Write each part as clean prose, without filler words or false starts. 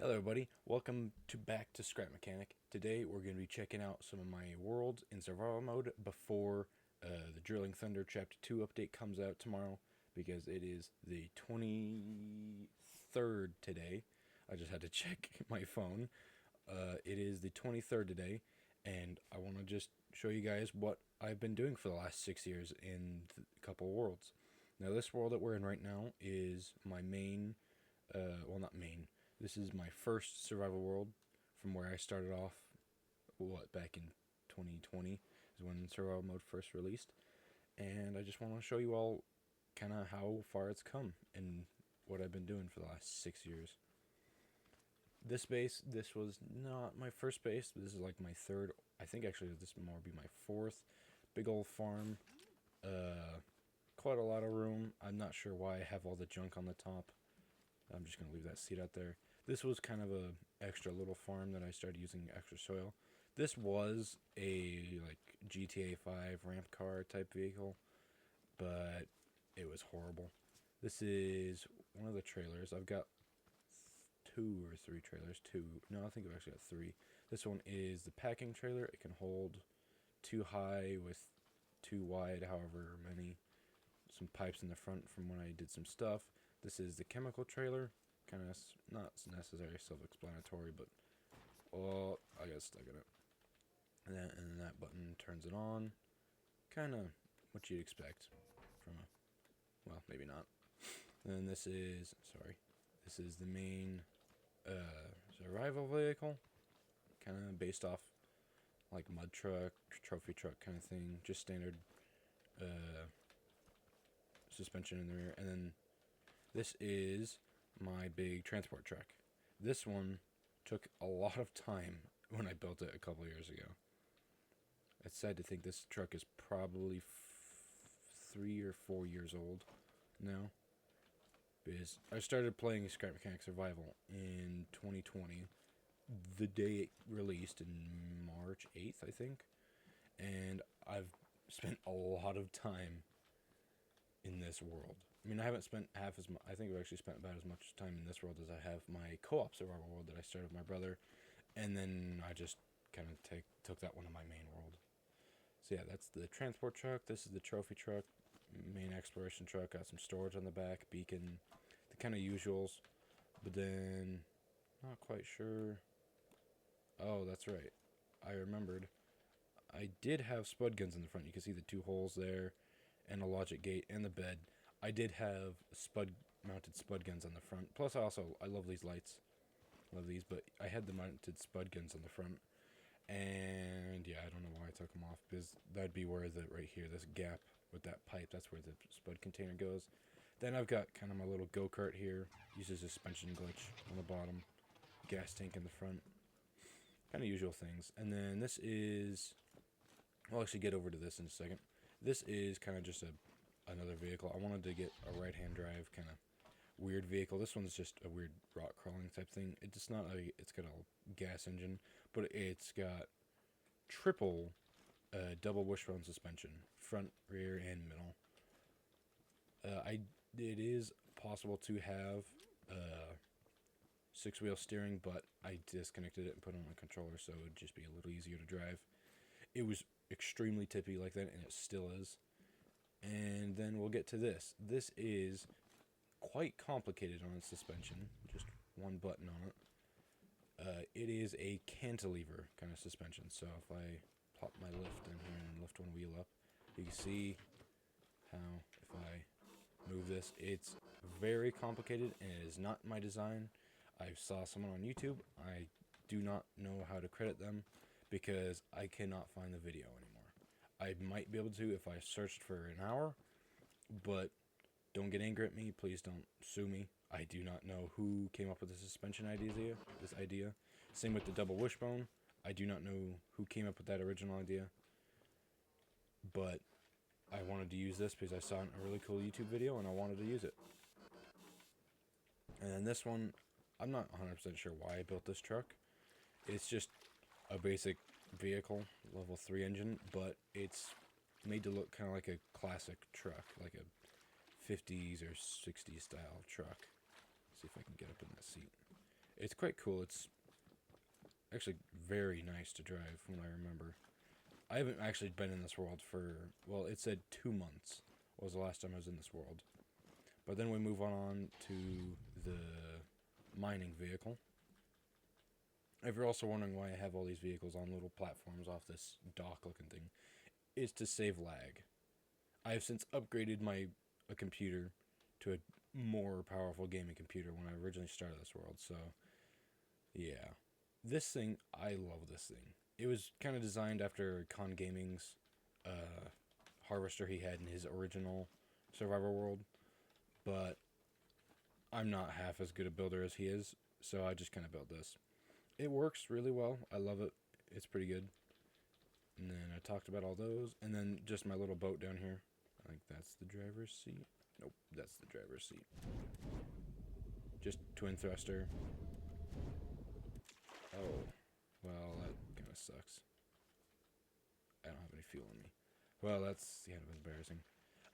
Hello everybody, welcome back to Scrap Mechanic. Today we're going to be checking out some of my worlds in survival mode before the Drilling Thunder Chapter 2 update comes out tomorrow, because it is the 23rd today. I just had to check my phone. It is the 23rd today, and I want to just show you guys what I've been doing for the last 6 years in a couple worlds. Now this world that we're in right now is my main, well not main, this is my first survival world from where I started off, back in 2020 is when survival mode first released. And I just want to show you all kind of how far it's come and what I've been doing for the last 6 years. This base, this was not my first base. This is like my third, I think actually this will more be my fourth. Big old farm. Quite a lot of room. I'm not sure why I have all the junk on the top. I'm just going to leave that seed out there. This was kind of a extra little farm that I started using extra soil. This was a like GTA 5 ramp car type vehicle, but it was horrible. This is one of the trailers. I've got 2 or 3 trailers. No, I think I've actually got 3. This one is the packing trailer. It can hold 2 high with 2 wide, however many. Some pipes in the front from when I did some stuff. This is the chemical trailer. Kind of not necessarily self-explanatory, but I got stuck in it. And then that button turns it on. Kind of what you'd expect from a, well, maybe not. And then this is the main survival vehicle. Kind of based off like mud truck, trophy truck kind of thing. Just standard suspension in the rear. And then this is my big transport truck. This one took a lot of time when I built it a couple years ago. It's sad to think this truck is probably 3 or 4 years old now. Because I started playing Scrap Mechanic Survival in 2020, the day it released in March 8th, I think. And I've spent a lot of time in this world. I mean, I haven't spent half as much. I think I've actually spent about as much time in this world as I have my co-op survival world that I started with my brother, and then I just kind of took that one to my main world. So yeah, that's the transport truck. This is the trophy truck, main exploration truck. Got some storage on the back, beacon, the kind of usuals. But then, not quite sure. Oh, that's right. I remembered. I did have spud guns in the front. You can see the 2 holes there, and a logic gate, and the bed. I did have mounted spud guns on the front. Plus, I love these lights. Love these, but I had the mounted spud guns on the front. And yeah, I don't know why I took them off, because that'd be where right here, this gap with that pipe, that's where the spud container goes. Then I've got kind of my little go-kart here. Uses a suspension glitch on the bottom. Gas tank in the front. Kind of usual things. And then this is, I'll actually get over to this in a second. This is kind of just another vehicle. I wanted to get a right-hand drive kind of weird vehicle. This one's just a weird rock crawling type thing. It's got a gas engine, but it's got triple double wishbone suspension, front, rear, and middle. It is possible to have 6-wheel steering, but I disconnected it and put it on a controller, so it would just be a little easier to drive. It was extremely tippy like that, and it still is. And then we'll get to this. This is quite complicated on its suspension. Just one button on it. It is a cantilever kind of suspension. So if I plop my lift in here and lift one wheel up, you can see how if I move this, it's very complicated, and it is not my design. I saw someone on YouTube. I do not know how to credit them because I cannot find the video anymore. I might be able to if I searched for an hour, but don't get angry at me. Please don't sue me. I do not know who came up with the suspension idea. Same with the double wishbone. I do not know who came up with that original idea, but I wanted to use this because I saw a really cool YouTube video and I wanted to use it. And then this one, I'm not 100% sure why I built this truck. It's just a basic vehicle, level 3 engine, but it's made to look kind of like a classic truck, like a 50s or 60s style truck. See if I can get up in that seat. it's quite cool. It's actually very nice to drive when I remember. I haven't actually been in this world for, well, it said 2 months was the last time I was in this world. But then we move on to the mining vehicle. If you're also wondering why I have all these vehicles on little platforms off this dock looking thing, it's to save lag. I have since upgraded my a computer to a more powerful gaming computer when I originally started this world, so yeah. This thing, I love this thing. It was kind of designed after Con Gaming's harvester he had in his original Survivor world, but I'm not half as good a builder as he is, so I just kind of built this. It works really well. I love it. It's pretty good. And then I talked about all those, and then just my little boat down here. I think that's the driver's seat. Nope, that's the driver's seat. Just twin thruster. Oh, well, that kind of sucks. I don't have any fuel in me. Well, that's kind of embarrassing.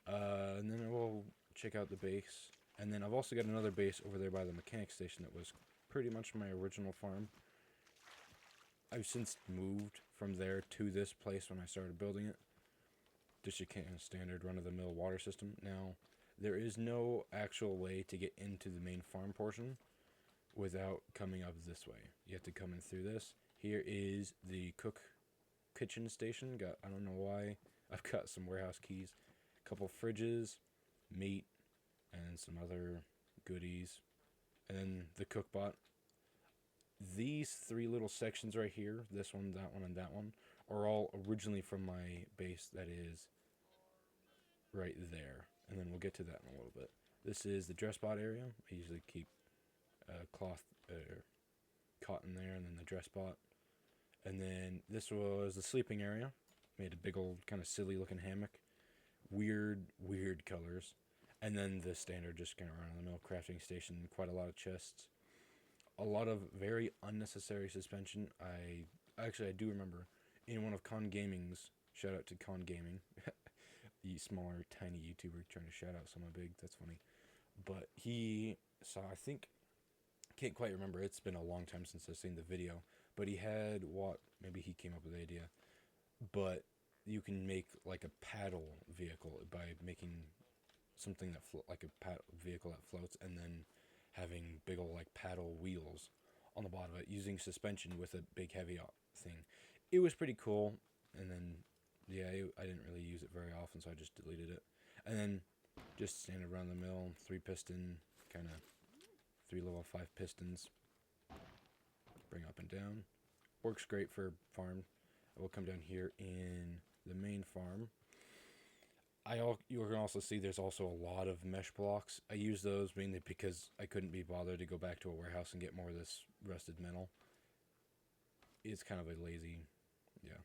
And then we'll check out the base. And then I've also got another base over there by the mechanic station that was pretty much my original farm. I've since moved from there to this place when I started building it. Just a kind of standard run-of-the-mill water system. Now, there is no actual way to get into the main farm portion without coming up this way. You have to come in through this. Here is the kitchen station. I don't know why. I've got some warehouse keys, a couple fridges, meat, and some other goodies. And then the cook bot. These three little sections right here, this one, and that one, are all originally from my base that is right there. And then we'll get to that in a little bit. This is the dress bot area. I usually keep cloth cotton there, and then the dress bot. And then this was the sleeping area. Made a big old kind of silly looking hammock. Weird colors. And then the standard just kind of run-of-the-mill crafting station. Quite a lot of chests. A lot of very unnecessary suspension. I do remember in one of Con Gaming's, shout out to Con Gaming, the smaller tiny YouTuber trying to shout out someone big. That's funny. But he saw, I think, can't quite remember. It's been a long time since I've seen the video. But he had maybe he came up with the idea. But you can make like a paddle vehicle by making something that like a vehicle that floats, and then having big old like paddle wheels on the bottom of it using suspension with a big heavy thing. It was pretty cool, and then yeah, I didn't really use it very often, so I just deleted it. And then just standard run of the mill 3-piston, kind of 3 level 5 pistons, bring up and down. Works great for farm. I will come down here in the main farm. You can also see there's also a lot of mesh blocks. I use those mainly because I couldn't be bothered to go back to a warehouse and get more of this rusted metal. It's kind of a lazy, yeah.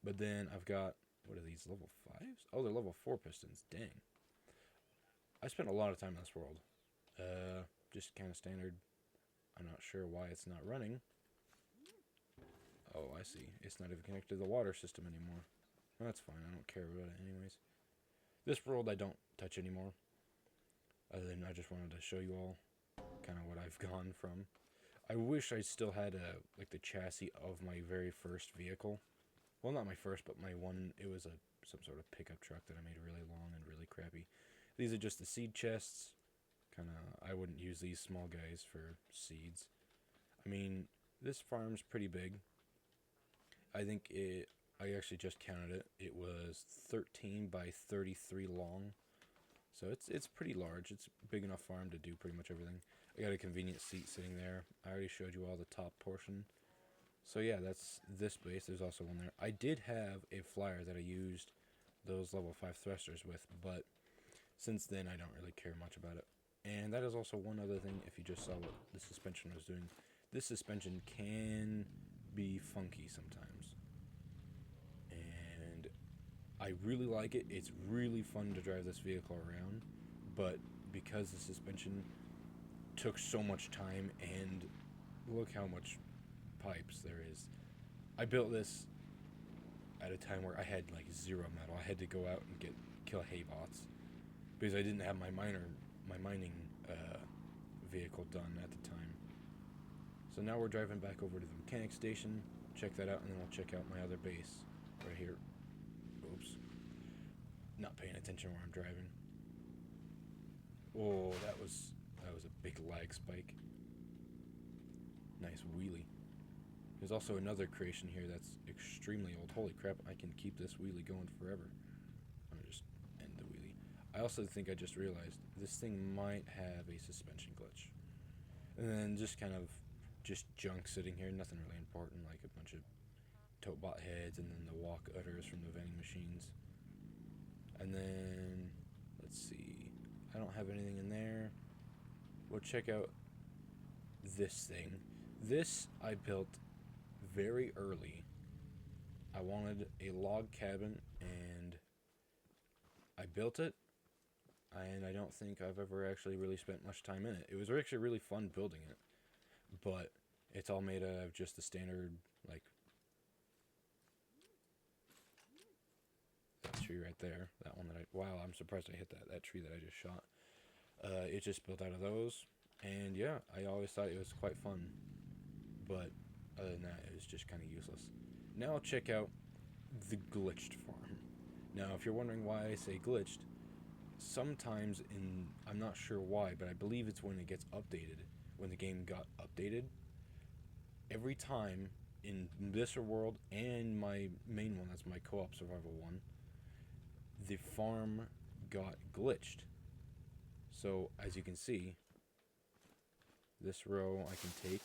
But then I've got, what are these, level 5s? Oh, they're level 4 pistons, dang. I spent a lot of time in this world. Just kind of standard. I'm not sure why it's not running. Oh, I see. It's not even connected to the water system anymore. Well, that's fine, I don't care about it anyways. This world I don't touch anymore. Other than I just wanted to show you all kind of what I've gone from. I wish I still had the chassis of my very first vehicle. Well, not my first, but my one. It was some sort of pickup truck that I made really long and really crappy. These are just the seed chests. Kind of, I wouldn't use these small guys for seeds. I mean, this farm's pretty big. I think I actually just counted it. It was 13 by 33 long. So it's pretty large. It's a big enough farm to do pretty much everything. I got a convenient seat sitting there. I already showed you all the top portion. So yeah, that's this base. There's also one there. I did have a flyer that I used those level 5 thrusters with, but since then I don't really care much about it. And that is also one other thing, if you just saw what the suspension was doing. This suspension can be funky sometimes. And I really like it. It's really fun to drive this vehicle around, but because the suspension took so much time, and look how much pipes there is. I built this at a time where I had like 0 metal. I had to go out and kill hay bots because I didn't have my mining vehicle done at the time. So now we're driving back over to the mechanic station. Check that out, and then we'll check out my other base right here. Oops. Not paying attention where I'm driving. Oh, that was a big lag spike. Nice wheelie. There's also another creation here that's extremely old. Holy crap, I can keep this wheelie going forever. I'm gonna just end the wheelie. I also think I just realized this thing might have a suspension glitch. And then just kind of just junk sitting here, nothing really important, like a bunch of tote bot heads and then the walk udders from the vending machines. And then, let's see, I don't have anything in there. We'll check out this thing. This I built very early. I wanted a log cabin and I built it, and I don't think I've ever actually really spent much time in it. It was actually really fun building it, but it's all made out of just the standard, like, that tree right there. That one that wow, I'm surprised I hit that tree that I just shot. It just built out of those, and yeah, I always thought it was quite fun, but other than that, it was just kind of useless. Now I'll check out the glitched farm. Now, if you're wondering why I say glitched, sometimes I'm not sure why, but I believe it's when it gets updated, when the game got updated. Every time in this world and my main one, that's my co-op survival one, the farm got glitched. So, as you can see, this row I can take.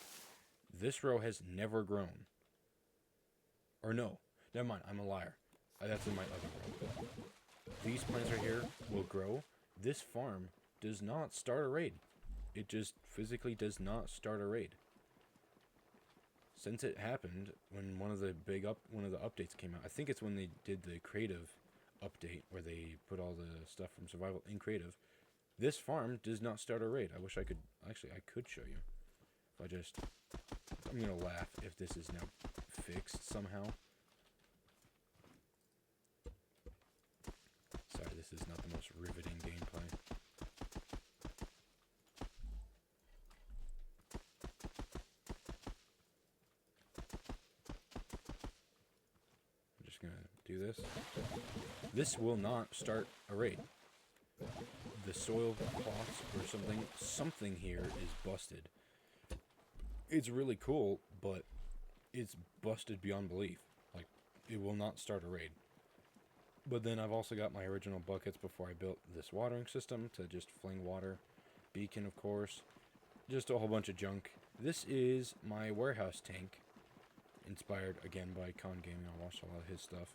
This row has never grown. Or no, never mind, I'm a liar. That's in my other row. These plants right here will grow. This farm does not start a raid. It just physically does not start a raid. Since it happened, when one of the updates came out, I think it's when they did the creative update where they put all the stuff from survival in creative. This farm does not start a raid. I wish I could, actually I could show you. I'm gonna laugh if this is now fixed somehow. Sorry, this is not the most riveting gameplay. I'm just gonna do this. This will not start a raid. The soil plots or something here is busted. It's really cool, but it's busted beyond belief. Like, it will not start a raid. But then I've also got my original buckets before I built this watering system to just fling water. Beacon, of course. Just a whole bunch of junk. This is my warehouse tank. Inspired, again, by Con Gaming. I watched a lot of his stuff.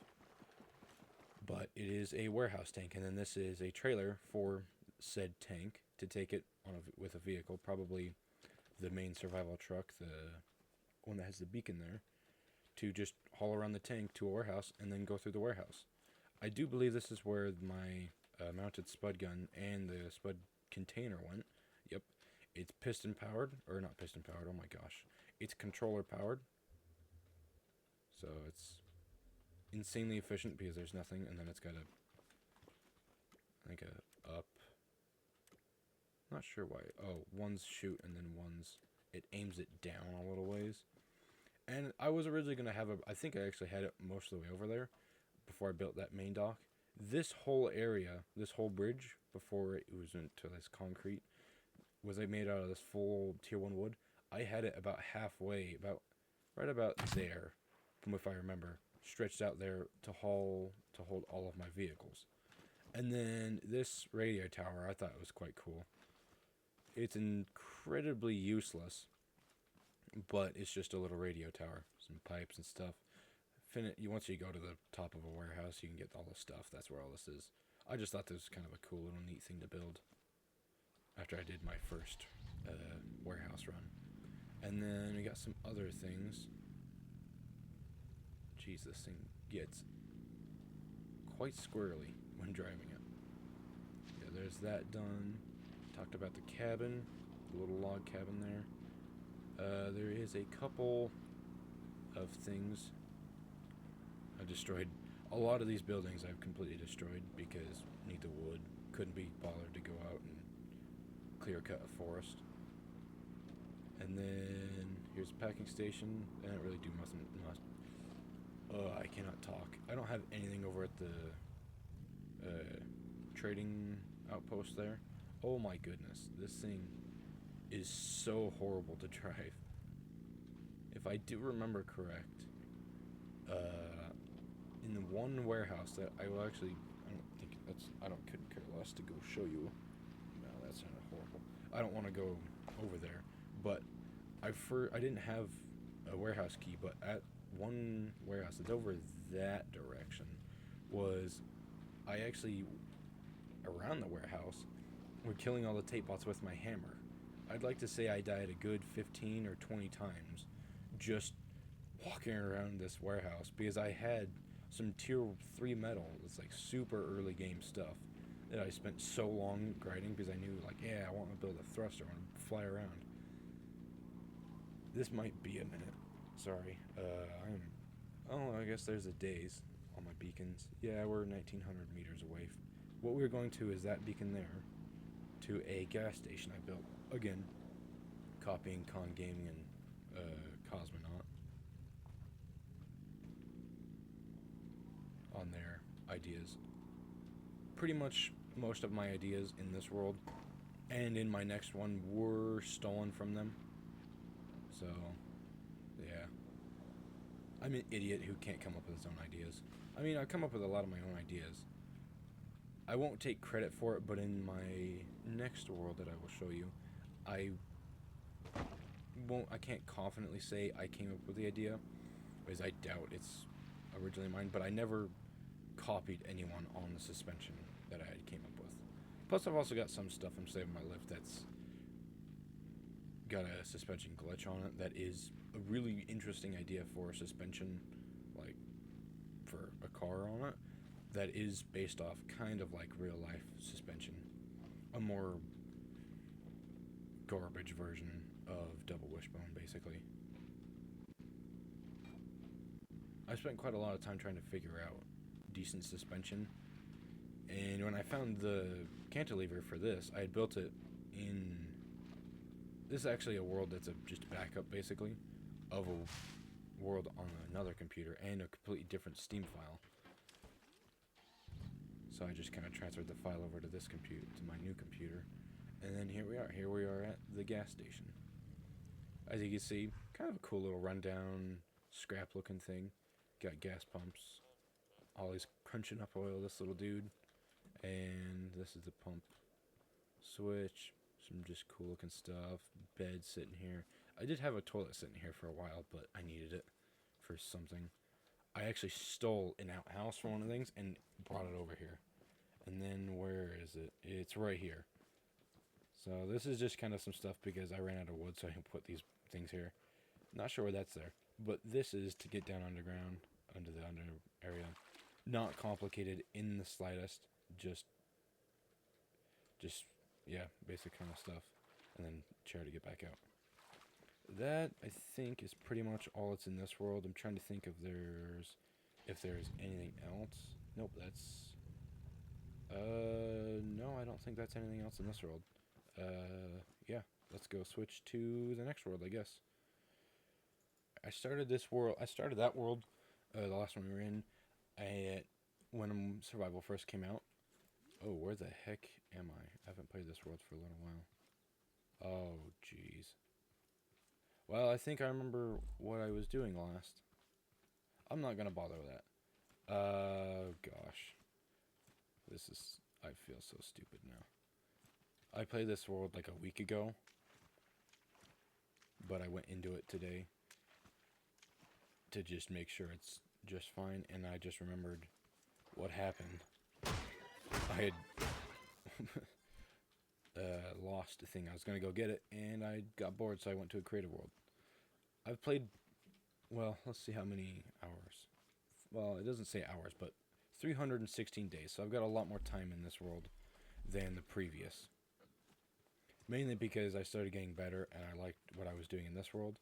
But it is a warehouse tank. And then this is a trailer for said tank to take it on with a vehicle. Probably the main survival truck, the one that has the beacon there. To just haul around the tank to a warehouse and then go through the warehouse. I do believe this is where my mounted spud gun and the spud container went. Yep. It's piston powered, or not piston powered, oh my gosh. It's controller powered. So it's insanely efficient because there's nothing, and then it's got a up. Not sure why. Oh, one's shoot and then one's, it aims it down a little ways. And I was originally going to have I think I actually had it most of the way over there before I built that main dock. This whole area, this whole bridge, before it was into this concrete, was made out of this full tier 1 wood. I had it about halfway, right about there, from if I remember, stretched out there to hold all of my vehicles. And then this radio tower, I thought it was quite cool. It's incredibly useless, but it's just a little radio tower, some pipes and stuff. Once you go to the top of a warehouse, you can get all the stuff. That's where all this is. I just thought this was kind of a cool little neat thing to build after I did my first warehouse run. And then we got some other things. Jeez, this thing gets quite squirrely when driving it. Yeah, there's that done. Talked about the cabin, the little log cabin there. There is a couple of things I destroyed. A lot of these buildings I've completely destroyed because need the wood. Couldn't be bothered to go out and clear cut a forest. And then here's here's a packing station. They don't really do much. I cannot talk. I don't have anything over at the trading outpost there. Oh my goodness, this thing is so horrible to drive. If I do remember correct, in the one warehouse that I will actually, couldn't care less to go show you. No, that sounded horrible. I don't want to go over there, but I didn't have a warehouse key, but at one warehouse that's over that direction was I actually around the warehouse were killing all the tape bots with my hammer. I'd like to say I died a good 15 or 20 times just walking around this warehouse because I had some tier 3 metal. It's like super early game stuff that I spent so long grinding because I knew like, yeah, I want to build a thruster, I want to fly around. This might be a minute. Sorry. I guess there's the days on my beacons. Yeah, we're 1,900 meters away. What we're going to is that beacon there to a gas station I built. Again, copying Con Gaming and Cosmonaut on their ideas. Pretty much most of my ideas in this world and in my next one were stolen from them. So, yeah. I'm an idiot who can't come up with his own ideas. I mean, I come up with a lot of my own ideas. I won't take credit for it, but in my next world that I will show you, I can't confidently say I came up with the idea, because I doubt it's originally mine, but I never copied anyone on the suspension that I came up with. Plus, I've also got some stuff I'm saving my lift that's got a suspension glitch on it that is a really interesting idea for a suspension, like for a car on it, that is based off kind of like real life suspension. A more garbage version of Double Wishbone, basically. I spent quite a lot of time trying to figure out decent suspension, and when I found the cantilever for this, I had built it in... This is actually a world that's just a backup, basically, of a world on another computer and a completely different Steam file. So I just kind of transferred the file over to this computer, to my new computer, and then here we are. Here we are at the gas station. As you can see, kind of a cool little rundown, scrap-looking thing. Got gas pumps. Ollie's crunching up oil, this little dude. And this is the pump switch. Some just cool-looking stuff. Bed sitting here. I did have a toilet sitting here for a while, but I needed it for something. I actually stole an outhouse from one of the things and brought it over here. And then where is it? It's right here. So this is just kind of some stuff because I ran out of wood, so I can put these things here. Not sure why that's there, but this is to get down underground, under the under area. Not complicated in the slightest. Just yeah, basic kind of stuff. And then chair to get back out. That, I think, is pretty much all that's in this world. I'm trying to think if there's anything else. Nope, that's... no, I don't think that's anything else in this world. Yeah, let's go switch to the next world, I guess. I started that world, the last one we were in, when Survival first came out. Oh, where the heck am I? I haven't played this world for a little while. Oh, jeez. Well, I think I remember what I was doing last. I'm not gonna bother with that. Gosh. I feel so stupid now. I played this world like a week ago, but I went into it today to just make sure it's just fine, and I just remembered what happened. I had lost a thing. I was going to go get it, and I got bored, so I went to a creative world. I've played, well, let's see how many hours. Well, it doesn't say hours, but 316 days, so I've got a lot more time in this world than the previous. Mainly because I started getting better, and I liked what I was doing in this world.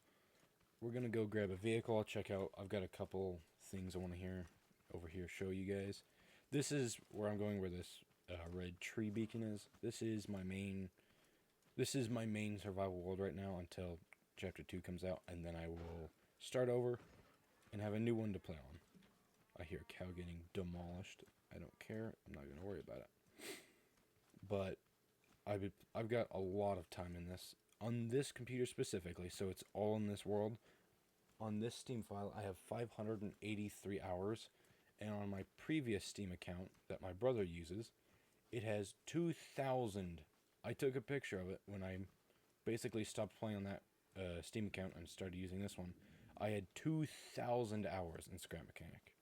We're going to go grab a vehicle. I'll check out. I've got a couple things I want to show you guys. This is where I'm going, where this red tree beacon is. This is my main survival world right now until Chapter 2 comes out, and then I will start over and have a new one to play on. I hear cow getting demolished. I don't care. I'm not going to worry about it. But I've got a lot of time in this. On this computer specifically, so it's all in this world. On this Steam file, I have 583 hours. And on my previous Steam account that my brother uses, it has 2,000. I took a picture of it when I basically stopped playing on that Steam account and started using this one. I had 2,000 hours in Scrap Mechanic.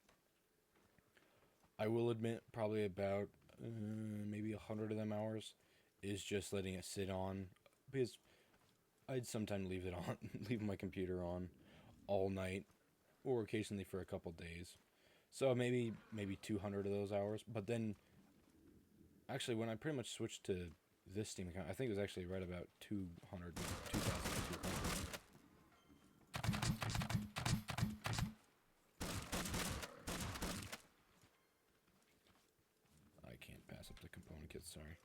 I will admit probably about maybe 100 of them hours is just letting it sit on, because I'd sometimes leave it on, leave my computer on all night, or occasionally for a couple days. So maybe 200 of those hours. But then, actually, when I pretty much switched to this Steam account, I think it was actually right about 200, 2,200. I can't pass up the component kit, sorry.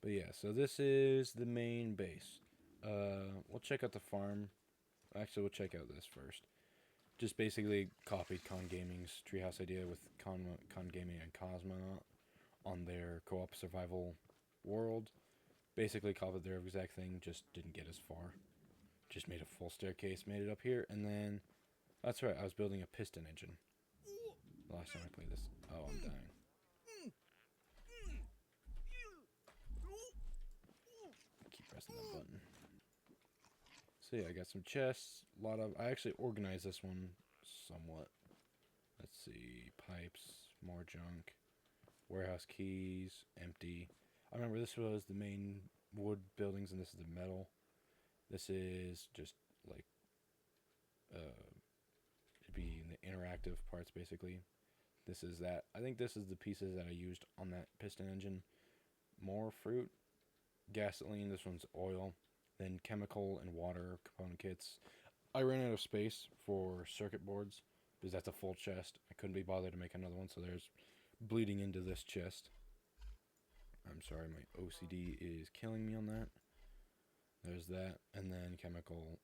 But yeah, so this is the main base. We'll check out the farm. Actually, we'll check out this first. Just basically copied Con Gaming's Treehouse idea with Con Gaming and Cosmonaut on their co-op survival world. Basically copied their exact thing, just didn't get as far. Just made a full staircase, made it up here, and then... That's right, I was building a piston engine. The last time I played this. Oh, I'm dying. Keep pressing that button. So yeah, I got some chests, a lot of... I actually organized this one somewhat. Let's see, pipes, more junk, warehouse keys, empty. I remember this was the main wood buildings, and this is the metal. This is just like, it'd be the interactive parts basically. This is that. I think this is the pieces that I used on that piston engine. More fruit, gasoline, this one's oil, then chemical and water component kits. I ran out of space for circuit boards because that's a full chest. I couldn't be bothered to make another one, so there's bleeding into this chest. I'm sorry, my OCD is killing me on that. There's that, and then chemical,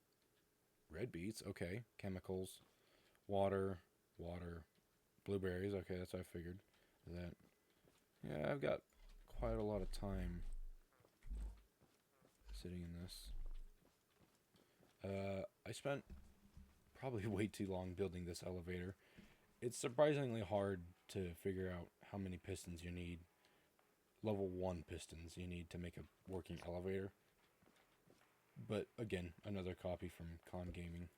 red beets, okay, chemicals, water, blueberries, okay, that's what I figured. That, yeah, I've got quite a lot of time sitting in this. I spent probably way too long building this elevator. It's surprisingly hard to figure out how many pistons you need. Level 1 pistons you need to make a working elevator. But again, another copy from Con Gaming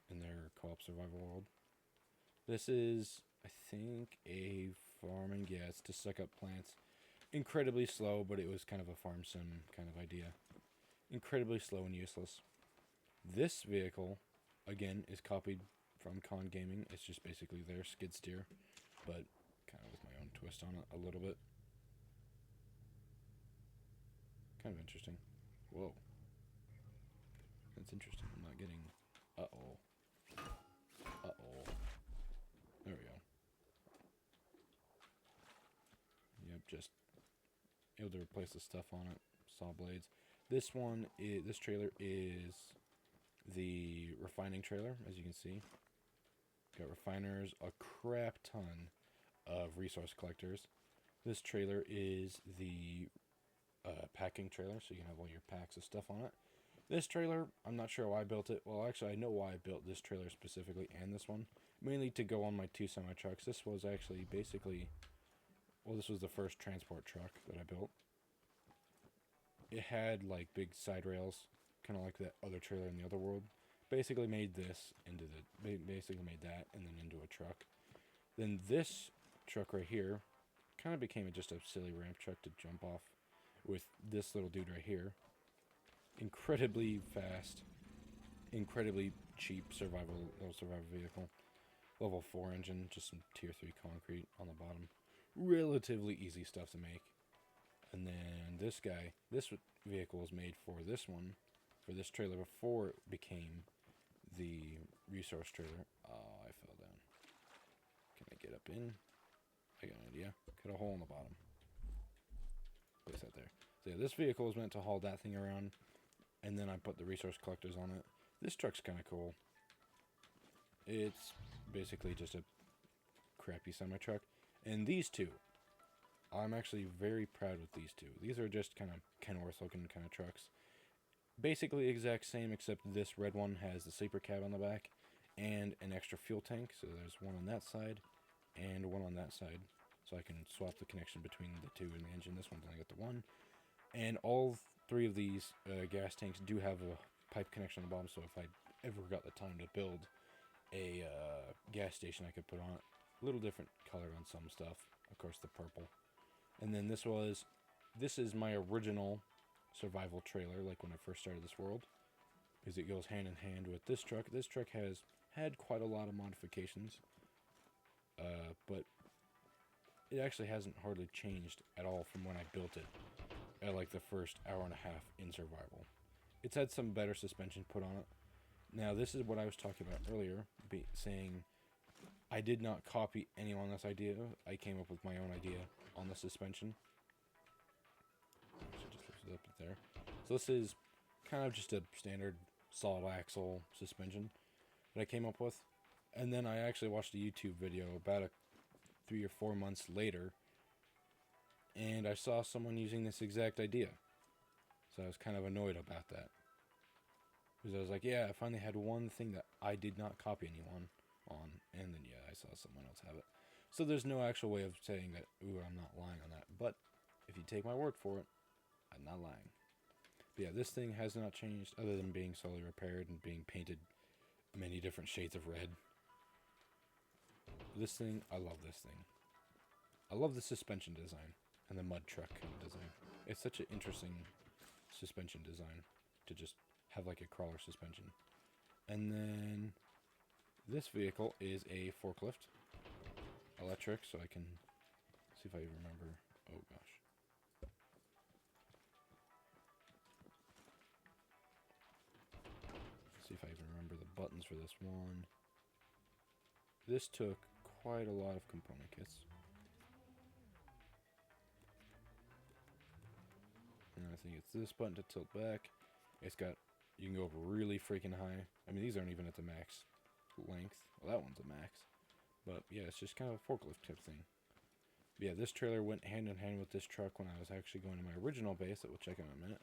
in their co-op survival world. This is, I think, a farming, yeah, it's to suck up plants. Incredibly slow, but it was kind of a farm sim kind of idea. Incredibly slow and useless. This vehicle, again, is copied from Con Gaming. It's just basically their skid steer, but kind of with my own twist on it a little bit. Kind of interesting. Whoa. That's interesting. I'm not getting... Uh-oh. Uh-oh. There we go. Yep, just able to replace the stuff on it. Saw blades. This trailer is the refining trailer, as you can see. Got refiners, a crap ton of resource collectors. This trailer is the packing trailer, so you can have all your packs of stuff on it. This trailer, I'm not sure why I built it. Well, actually, I know why I built this trailer specifically and this one. Mainly to go on my 2 semi-trucks. This was actually basically... Well, this was the first transport truck that I built. It had, like, big side rails, kind of like that other trailer in the other world. Basically made this into the... Basically made that and then into a truck. Then this truck right here kind of became just a silly ramp truck to jump off with this little dude right here. Incredibly fast, incredibly cheap little survival vehicle. Level 4 engine, just some tier 3 concrete on the bottom. Relatively easy stuff to make. And then this guy, this vehicle was made for this one, for this trailer before it became the resource trailer. Oh, I fell down. Can I get up in? I got an idea. Cut a hole in the bottom. Place that there. So yeah, this vehicle is meant to haul that thing around, and then I put the resource collectors on it. This truck's kind of cool. It's basically just a crappy semi-truck. And these two, I'm actually very proud with these two. These are just kind of Kenworth looking kind of trucks. Basically exact same, except this red one has the sleeper cab on the back and an extra fuel tank. So there's one on that side and one on that side. So I can swap the connection between the two in the engine. This one's only got the one. And all three of these gas tanks do have a pipe connection on the bottom. So if I ever got the time to build a gas station, I could put on it. A little different color on some stuff. Of course, the purple. And then this is my original survival trailer, like when I first started this world, because it goes hand in hand with this truck. This truck has had quite a lot of modifications, but it actually hasn't hardly changed at all from when I built it at like the first hour and a half in survival. It's had some better suspension put on it. Now, this is what I was talking about earlier, saying I did not copy anyone's idea. I came up with my own idea on the suspension. Actually, just lift it up there. So this is kind of just a standard solid axle suspension that I came up with. And then I actually watched a YouTube video about 3 or 4 months later, and I saw someone using this exact idea. So I was kind of annoyed about that. Because I was like, yeah, I finally had one thing that I did not copy anyone on, and then yeah, I saw someone else have it. So there's no actual way of saying that, ooh, I'm not lying on that. But if you take my word for it, I'm not lying. But yeah, this thing has not changed other than being slowly repaired and being painted many different shades of red. This thing, I love this thing. I love the suspension design and the mud truck kind of design. It's such an interesting suspension design to just have like a crawler suspension. And then this vehicle is a forklift, electric, so I can see if I remember. Oh gosh. See if I even remember the buttons for this one. This took quite a lot of component kits. And I think it's this button to tilt back. It's got, you can go up really freaking high. I mean, these aren't even at the max length. Well, that one's a max. But yeah, it's just kind of a forklift type thing. But yeah, this trailer went hand in hand with this truck when I was actually going to my original base that we'll check out in a minute.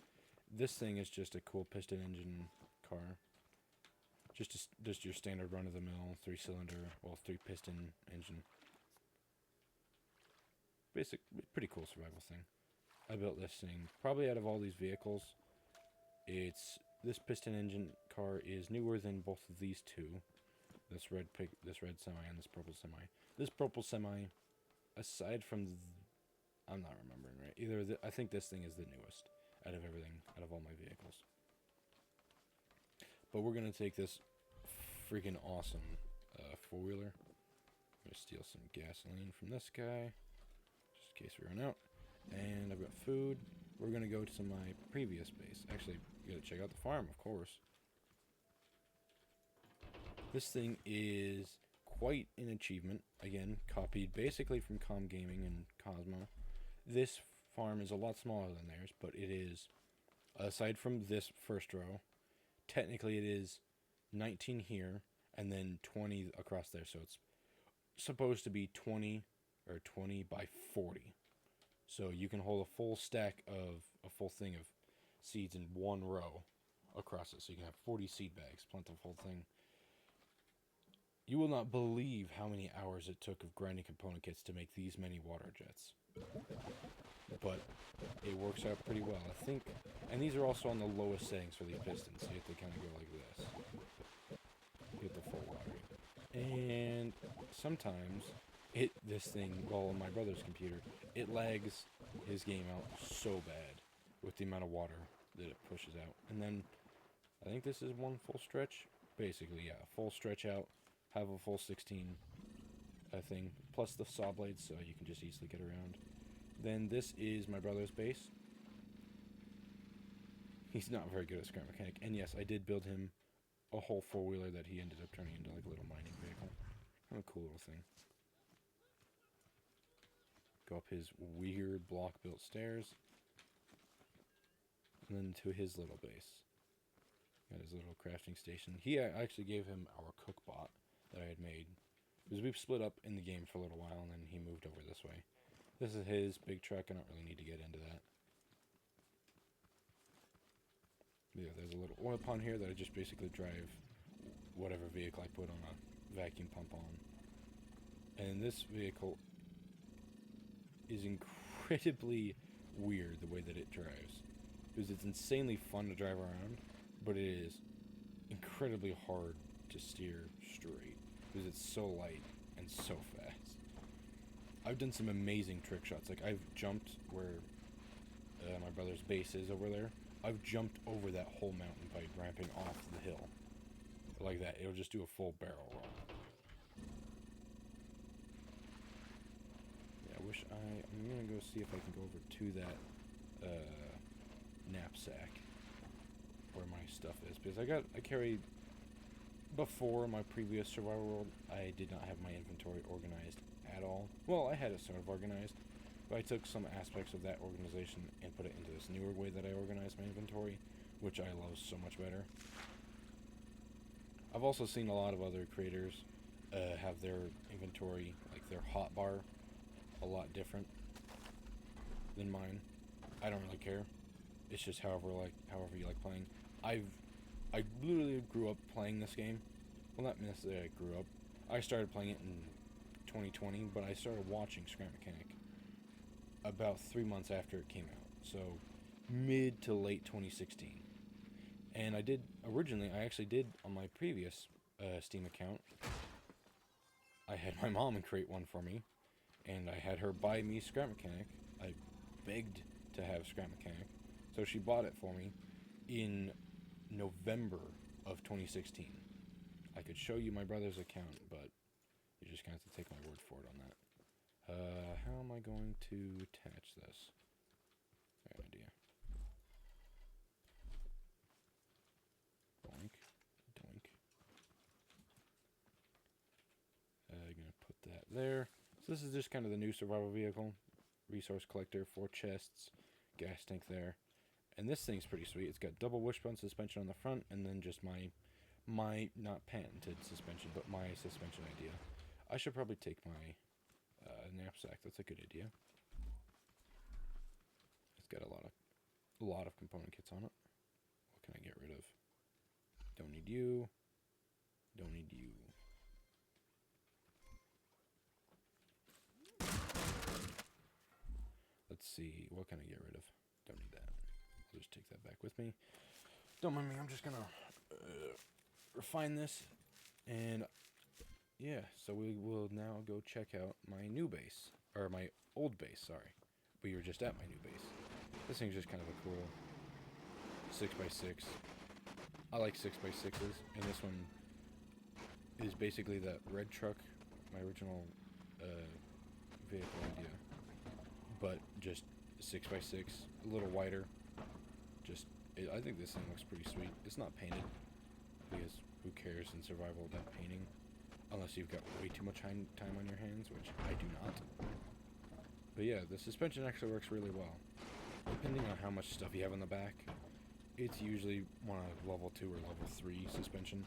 This thing is just a cool piston engine car. Just your standard run-of-the-mill 3-cylinder, well, 3-piston engine. Basic, pretty cool survival thing. I built this thing probably out of all these vehicles. This piston engine car is newer than both of these two. This red semi and this purple semi. This purple semi, aside from, I'm not remembering right. I think this thing is the newest out of everything, out of all my vehicles. But we're gonna take this freaking awesome four-wheeler. I'm gonna steal some gasoline from this guy, just in case we run out. And I've got food. We're gonna go to my previous base. Actually, we gotta check out the farm, of course. This thing is quite an achievement. Again, copied basically from Com Gaming and Cosmo. This farm is a lot smaller than theirs, but it is, aside from this first row, technically it is 19 here and then 20 across there. So it's supposed to be 20 or 20 by 40. So you can hold a full stack of a full thing of seeds in one row across it. So you can have 40 seed bags, plentiful thing. You will not believe how many hours it took of grinding component kits to make these many water jets. But it works out pretty well, I think. And these are also on the lowest settings for these pistons, so you have to kind of go like this. Get the full water. And sometimes this thing, well, on my brother's computer, it lags his game out so bad with the amount of water that it pushes out. And then I think this is one full stretch. Basically, yeah, full stretch out. Have a full 16 thing, plus the saw blades, so you can just easily get around. Then this is my brother's base. He's not very good at scrap mechanic, and yes, I did build him a whole four-wheeler that he ended up turning into like a little mining vehicle. Kind of a cool little thing. Go up his weird block-built stairs. and then to his little base. Got his little crafting station. I actually gave him our cook bot that I had made. Because we've split up in the game for a little while, and then he moved over this way. This is his big truck. I don't really need to get into that. Yeah, there's a little oil pond here that I just basically drive whatever vehicle I put on a vacuum pump on. And this vehicle is incredibly weird the way that it drives. Because it's insanely fun to drive around, but it is incredibly hard to steer straight. Because it's so light and so fast. I've done some amazing trick shots. Like, I've jumped where my brother's base is over there. I've jumped over that whole mountain by ramping off the hill. Like that. It'll just do a full barrel roll. Yeah, I'm going to go see if I can go over to that knapsack where my stuff is. Because I carried... Before my previous survival world, I did not have my inventory organized at all. Well, I had it sort of organized, but I took some aspects of that organization and put it into this newer way that I organize my inventory, which I love so much better. I've also seen a lot of other creators have their inventory, like their hotbar, a lot different than mine. I don't really care. It's just however you like playing. I literally grew up playing this game. Well, not necessarily I grew up. I started playing it in 2020, but I started watching Scrap Mechanic about 3 months after it came out. So, mid to late 2016. And I actually did on my previous Steam account, I had my mom create one for me, and I had her buy me Scrap Mechanic. I begged to have Scrap Mechanic, so she bought it for me in November of 2016. I could show you my brother's account, but you just kind of have to take my word for it on that. How am I going to attach this? Good idea. Doink. Doink. I'm going to put that there. So this is just kind of the new survival vehicle. Resource collector, 4 chests, gas tank there. And this thing's pretty sweet. It's got double wishbone suspension on the front, and then just my not patented suspension, but my suspension idea. I should probably take my knapsack. That's a good idea. It's got a lot of component kits on it. What can I get rid of? Don't need you. Don't need you. Let's see. What can I get rid of? Don't need that. I'll just take that back with me. Don't mind me, I'm just gonna refine this, and yeah, so we will now go check out my new base, or my old base, sorry. We were just at my new base. This thing's just kind of a cool 6x6. I like 6x6s, and this one is basically that red truck, my original vehicle idea, but just 6x6, a little wider. I think this thing looks pretty sweet. It's not painted, because who cares in survival about painting? Unless you've got way too much time on your hands, which I do not. But yeah, the suspension actually works really well. Depending on how much stuff you have on the back, it's usually one of level 2 or level 3 suspension.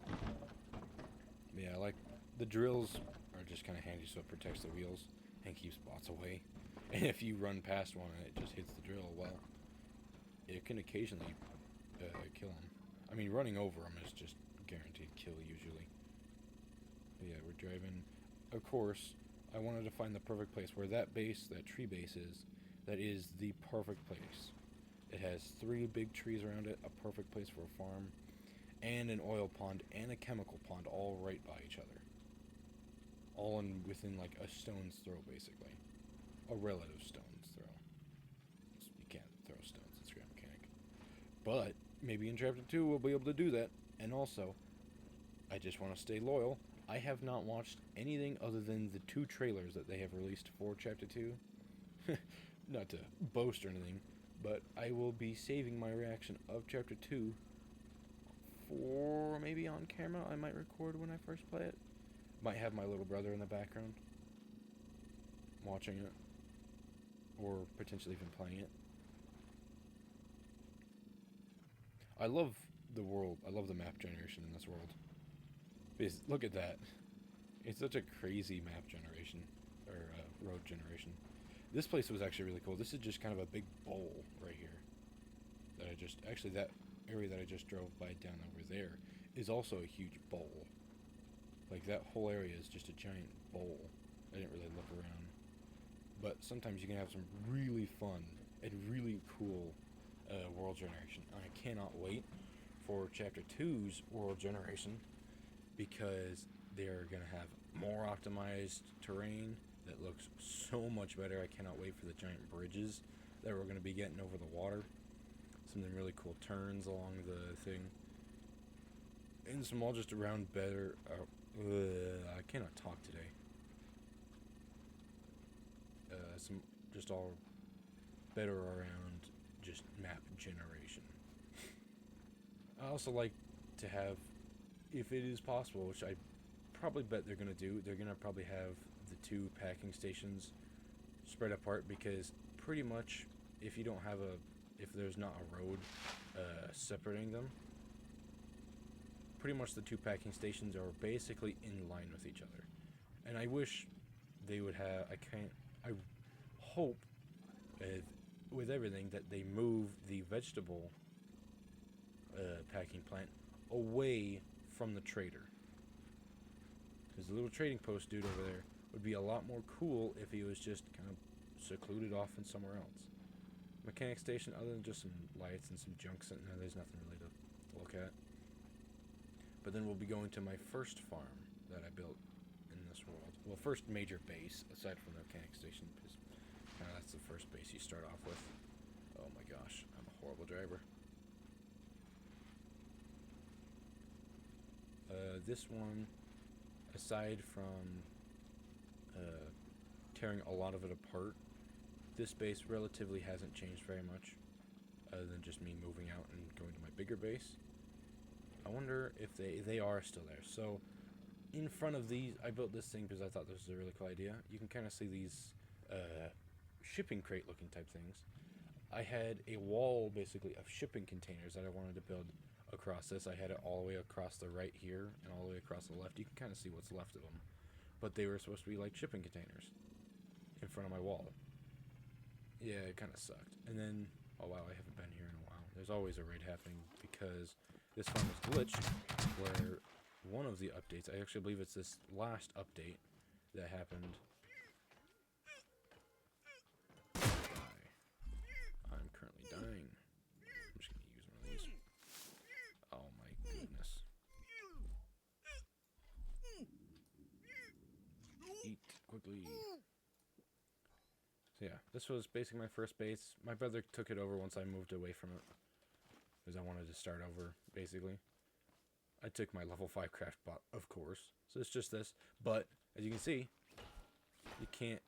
But yeah, like the drills are just kind of handy so it protects the wheels and keeps bots away. And if you run past one and it just hits the drill, well, it can occasionally kill them. I mean, running over them is just guaranteed kill usually. But yeah, we're driving. Of course, I wanted to find the perfect place where that tree base is. That is the perfect place. It has 3 big trees around it, a perfect place for a farm, and an oil pond and a chemical pond all right by each other. All within like a stone's throw, basically. A relative stone's throw. You can't throw stones in Scrap Mechanic. But maybe in Chapter 2 we'll be able to do that. And also, I just want to stay loyal. I have not watched anything other than the 2 trailers that they have released for Chapter 2. Not to boast or anything, but I will be saving my reaction of Chapter 2 for maybe on camera. I might record when I first play it. Might have my little brother in the background watching it, or potentially even playing it. I love the world. I love the map generation in this world. Because look at that. It's such a crazy map generation, or road generation. This place was actually really cool. This is just kind of a big bowl right here. That I just, actually that area that I just drove by down over there is also a huge bowl. Like that whole area is just a giant bowl. I didn't really look around. But sometimes you can have some really fun and really cool world generation. I cannot wait for Chapter 2's world generation because they're going to have more optimized terrain that looks so much better. I cannot wait for the giant bridges that we're going to be getting over the water. Something really cool turns along the thing. And some all just around better... I cannot talk today. Some just all better around just map generation. I also like to have, if it is possible, which I probably bet they're going to do, they're going to probably have the 2 packing stations spread apart, because pretty much if you don't have if there's not a road separating them, pretty much the 2 packing stations are basically in line with each other. And I wish they would have, I hope with everything that they move the vegetable packing plant away from the trader. Because the little trading post dude over there would be a lot more cool if he was just kind of secluded off in somewhere else. Mechanic station, other than just some lights and some junk sitting there, there's nothing really to look at. But then we'll be going to my first farm that I built in this world. Well, first major base, aside from the mechanic station, because that's the first base you start off with. Oh my gosh, I'm a horrible driver. This one, aside from tearing a lot of it apart, this base relatively hasn't changed very much, other than just me moving out and going to my bigger base. I wonder if they are still there. So, in front of these, I built this thing because I thought this was a really cool idea. You can kind of see these shipping crate looking type things. I had a wall, basically, of shipping containers that I wanted to build across this. I had it all the way across the right here and all the way across the left. You can kind of see what's left of them. But they were supposed to be like shipping containers in front of my wall. Yeah, it kind of sucked. And then, oh wow, I haven't been here in a while. There's always a raid happening because this farm was glitched, where one of the updates, I actually believe it's this last update that happened. I'm currently dying. I'm just going to use one of these. Oh my goodness. Eat quickly. So yeah, this was basically my first base. My brother took it over once I moved away from it, because I wanted to start over, basically. I took my level 5 craft bot, of course. So it's just this. But, as you can see, you can't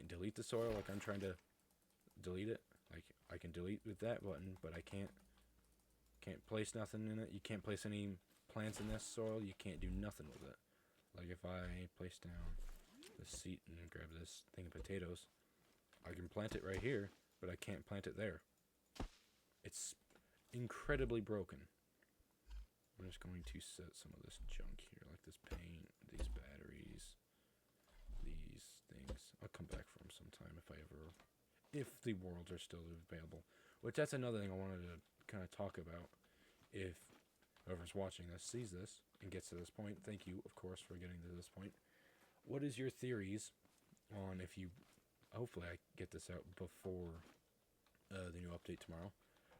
delete the soil like I'm trying to delete it. Like, I can delete with that button, but I can't place nothing in it. You can't place any plants in this soil. You can't do nothing with it. Like, if I place down this seat and grab this thing of potatoes, I can plant it right here, but I can't plant it there. It's incredibly broken. I'm just going to set some of this junk here, like this paint, these batteries, these things. I'll come back for them sometime if the worlds are still available. Which, that's another thing I wanted to kind of talk about. If whoever's watching this sees this and gets to this point, thank you, of course, for getting to this point. What is your theories on, if you, hopefully I get this out before the new update tomorrow.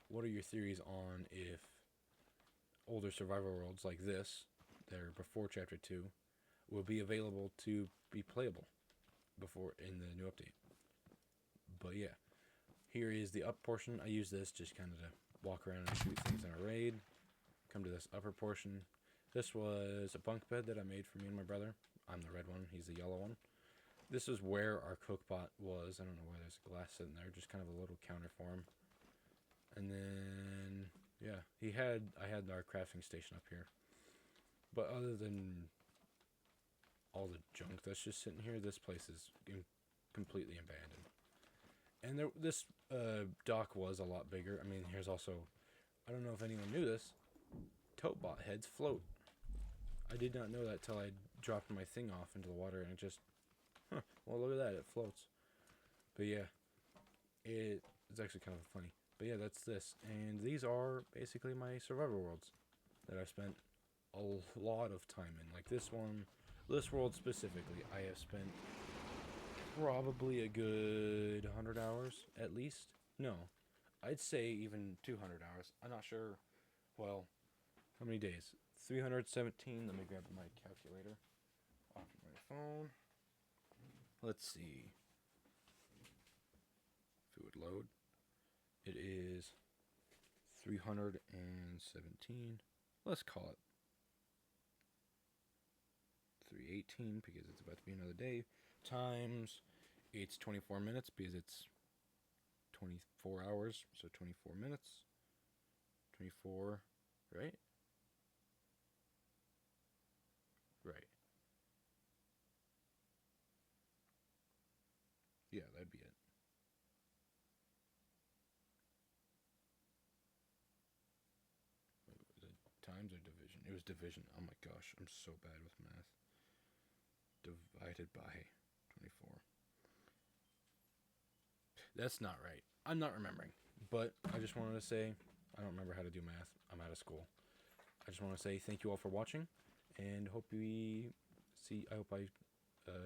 What are your theories on if older survival worlds like this, that are before Chapter 2, will be available to be playable before in the new update? But yeah, here is the up portion. I use this just kind of to walk around and shoot things in a raid. Come to this upper portion. This was a bunk bed that I made for me and my brother. I'm the red one, he's the yellow one. This is where our cookpot was. I don't know why there's a glass sitting there, just kind of a little counter for him. And then, yeah, I had our crafting station up here. But other than all the junk that's just sitting here, this place is completely abandoned. And this dock was a lot bigger. I mean, here's also I don't know if anyone knew this, tote bot heads float. I did not know that till I dropped my thing off into the water and it just, well, look at that, it floats. But yeah, it's actually kind of funny. But yeah, that's this. And these are basically my survival worlds that I've spent a lot of time in. Like this world specifically, I have spent probably a good 100 hours at least. No, I'd say even 200 hours. I'm not sure. Well, how many days? 317. Let me grab my calculator off my phone. Let's see if it would load. It is 317. Let's call it 318 because it's about to be another day. Times it's 24 minutes because it's 24 hours, so 24 minutes. 24, right? Right. Yeah, that'd be it. Wait, was it times or division? It was division. Oh my gosh, I'm so bad with math. Divided by 24. That's not right. I'm not remembering. But I just wanted to say, I don't remember how to do math. I'm out of school. I just want to say thank you all for watching, and hope I hope I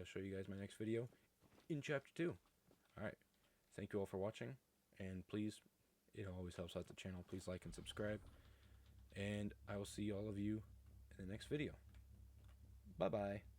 show you guys my next video in chapter 2. Alright, thank you all for watching, and please, it always helps out the channel, please like and subscribe, and I will see all of you in the next video. Bye bye.